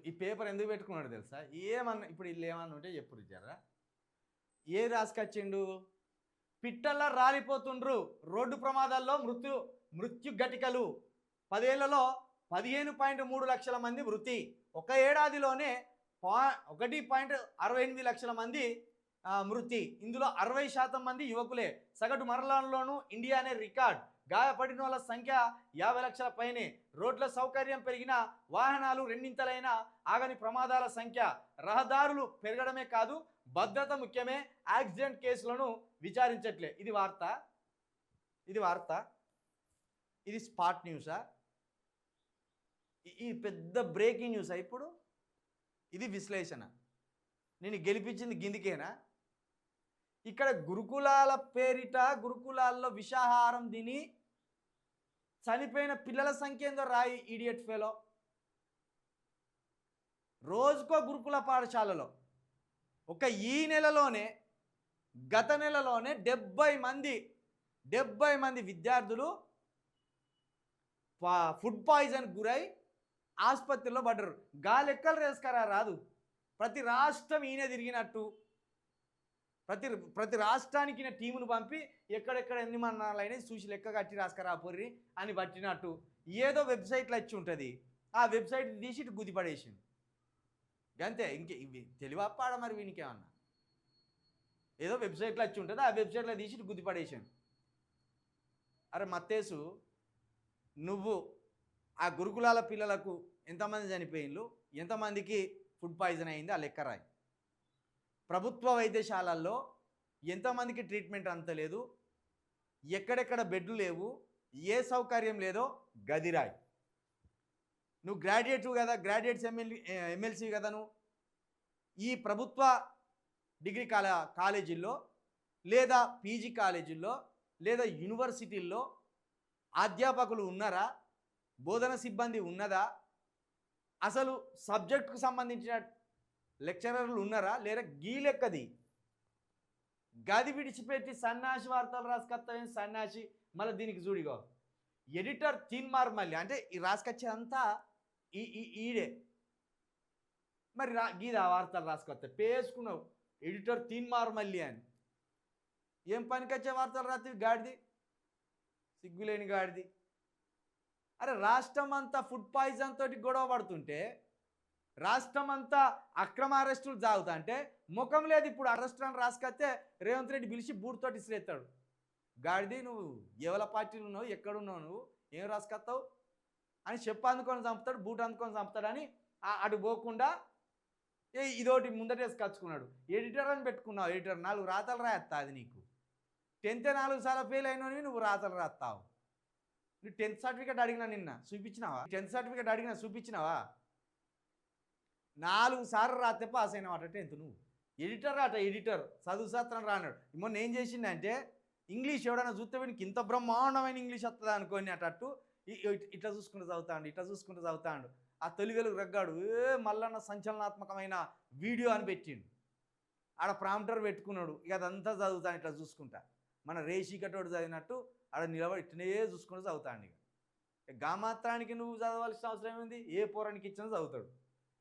ఈ పేపర్ ఎందుకు పెట్టుకున్నాడు తెలుసా? ఏమన్నా ఇప్పుడు వీళ్ళు ఏమన్నా ఉంటే చెప్పురు జరా. ఏ రాసుకొచ్చిండు? పిట్టల్లా రాలిపోతుండ్రు, రోడ్డు ప్రమాదాల్లో మృత్యు ఘటికలు, 10 ఏళ్లలో 15.3 లక్షల మంది మృతి, ఒక ఏడాదిలోనే 1.68 లక్షల మంది మృతి, ఇందులో 60% మంది యువకులే, సగటు మరణంలోనూ ఇండియానే రికార్డ్, గాయపడిన వాళ్ళ సంఖ్య 50 లక్షల పైనే, రోడ్ల సౌకర్యం పెరిగిన వాహనాలు రెండింతలైన ఆగని ప్రమాదాల సంఖ్య, రహదారులు పెరగడమే కాదు భద్రత ముఖ్యమే, యాక్సిడెంట్ కేసులను విచారించట్లే. ఇది వార్త, ఇది స్పాట్ న్యూసా? ఈ పెద్ద బ్రేకింగ్ న్యూసా ఇప్పుడు? ఇది విశ్లేషణ. నేను గెలిపించింది గిందికేనా? ఇక్కడ గురుకులాల పేరిట గురుకులాల్లో విషాహారం తిని చనిపోయిన పిల్లల సంఖ్య ఏందో రాయి, ఈడియట్ ఫెలో. రోజుకో గురుకుల పాఠశాలలో ఒక ఈ నెలలోనే, గత నెలలోనే 70 మంది విద్యార్థులు ఫుడ్ పాయిజన్ గురై ఆసుపత్రిలో పడ్డారు. లెక్కలు రేసుకరా రాదు. ప్రతి రాష్ట్రం ఈయన తిరిగినట్టు, ప్రతి రాష్ట్రానికి ఈయన టీమును పంపి ఎక్కడెక్కడ ఎన్ని మరణాలైనా చూసి లెక్క కట్టి రాసుకరా పొర్రి అని పట్టినట్టు ఏదో వెబ్సైట్లో వచ్చి ఉంటుంది. ఆ వెబ్సైట్ తీసి ఇటు గుదిపడేసిండు అంతే. ఇవి తెలివప్పాడ మరి వీనికేమన్నా? ఏదో వెబ్సైట్లో వచ్చి ఉంటుంది, ఆ వెబ్సైట్లో తీసి ఇటు గుదిపడేసాడు. అరే మత్తేసు, నువ్వు ఆ గురుకులాల పిల్లలకు ఎంతమంది చనిపోయిండ్రు, ఎంతమందికి ఫుడ్ పాయిజన్ అయింది ఆ లెక్క రాయి. ప్రభుత్వ వైద్యశాలల్లో ఎంతమందికి ట్రీట్మెంట్ అంత లేదు, ఎక్కడెక్కడ బెడ్లు లేవు, ఏ సౌకర్యం లేదో గదిరాయి. నువ్వు గ్రాడ్యుయేట్ కదా, గ్రాడ్యుయేట్స్ ఎమ్మెల్సీ కదా నువ్వు. ఈ ప్రభుత్వ డిగ్రీ కాలేజీల్లో లేదా పీజీ కాలేజీల్లో లేదా యూనివర్సిటీల్లో అధ్యాపకులు ఉన్నారా? బోధన సిబ్బంది ఉన్నదా? అసలు సబ్జెక్టుకు సంబంధించిన లెక్చరర్లు ఉన్నారా? లేదా గీలెక్కది గది విడిచిపెట్టి సన్నాసి వార్తలు రాసుకొస్తావేం సన్నాసి. మళ్ళీ దీనికి చూడిగో ఎడిటర్ తీన్మార్ మళ్ళీ, అంటే ఈ రాసుకొచ్చేదంతా ఈడే. మరి గీదా వార్తలు రాసుకొస్తా పేసుకున్నావు ఎడిటర్ తీన్మార్ మళ్ళీ అని. ఏం పనికొచ్చే వార్తలు రాత్రి గాడిది, సిగ్గులేని గాడిది. అరే రాష్ట్రం అంతా ఫుడ్ పాయిజన్ తోటి గొడవ పడుతుంటే, రాష్ట్రం అంతా అక్రమ అరెస్టులు జాగుతా అంటే ముఖం లేదు. ఇప్పుడు అరెస్ట్ అని రాసుకొస్తే రేవంత్ రెడ్డి పిలిచి బూట్తోటి ఇసిరేస్తాడు. గాడిది, నువ్వు ఎవల పార్టీలు ఉన్నావు, ఎక్కడున్నావు, నువ్వు ఏం రాసుకొస్తావు అని చెప్పు అందుకొని చంపుతాడు, బూట్ అందుకొని చంపుతాడని అటు పోకుండా ఇదోటి ముందటేసి కచ్చుకున్నాడు. ఎడిటర్ అని పెట్టుకున్నావు. ఎడిటర్ 4 రాతలు రాస్తా, అది నీకు 10th 4 సార్లు ఫెయిల్ అయినవి నువ్వు రాతలు రాస్తావు. నువ్వు 10th సర్టిఫికేట్ అడిగినా నిన్న చూపించినావా? 10th సర్టిఫికేట్ అడిగినా చూపించినావా? 4 సార్లు రాస్తే పాస్ అయినావాట 10th. నువ్వు ఎడిటర్ అట, ఎడిటర్ చదువు శాస్త్రం రాన్నాడు. మొన్న ఏం చేసిందంటే ఇంగ్లీష్ ఎవడన్నా చూస్తే వీనికి ఇంత బ్రహ్మాండమైన ఇంగ్లీష్ వస్తుందా అనుకోని అటట్టు ఇట్లా చూసుకుంటూ చదువుతాడు. ఆ తొలి వెలుగు రగ్గాడు మల్లన్న సంచలనాత్మకమైన వీడియో అని పెట్టిండు. ఆడ ప్రాంప్టర్ పెట్టుకున్నాడు. ఇక అదంతా చదువుతాను ఇట్లా చూసుకుంటా, మన రేషికటోడు చదివినట్టు ఆడ నిలబడి ఇట్లనే చూసుకుంటూ చదువుతాడు. ఇక మాత్రానికి నువ్వు చదవాల్సిన అవసరం ఏంది? ఏ పోరానికి ఇచ్చినా చదువుతాడు.